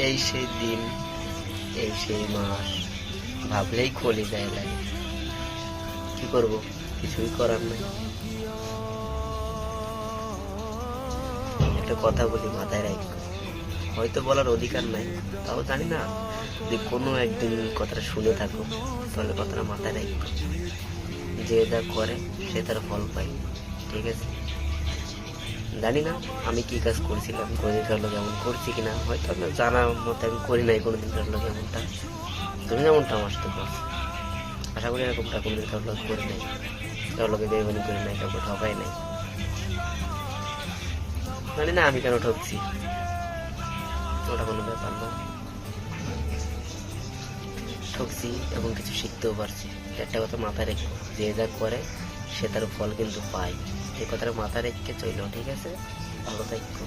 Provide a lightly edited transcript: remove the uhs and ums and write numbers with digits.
এই সেই দিন, এই সেই মাস, ভাবলেই কলিজায় লাগে। কি করব, কিছুই করার নাই। একটা কথা বলি, মাথায় রাখো, হয়তো বলার অধিকার নাই, তাও জানি না, যদি কোনো একদিন কথাটা শুনে থাকো তাহলে কথাটা মাথায় রাখো, যে যা করে সে তার ফল পায়। ঠিক আছে? জানি না আমি কি কাজ করছিলাম, কোনদিন কার লোক এমন করছি কিনা, হয়তো আমি জানা মতো আমি করি নাই কোনোদিন কার লোক এমনটা। তুমি যেমনটা আমার সাথে করছো, আশা করি এরকমটা কোনোদিন কার লোক করি নাই, কারোর লোকে বেইমানি করি নাই, কাউকে ঠকাই নাই। জানি না আমি কেন ঠকছি, ওটা কোনো ব্যাপার না। ঠকছি এবং কিছু শিখতেও পারছি। একটা কথা মাথায় রেখো, যে যা করে সে তার ফল কিন্তু পায়। এই কথাটা মাথায় রেখে চলো। ঠিক আছে? ভালো থাকো।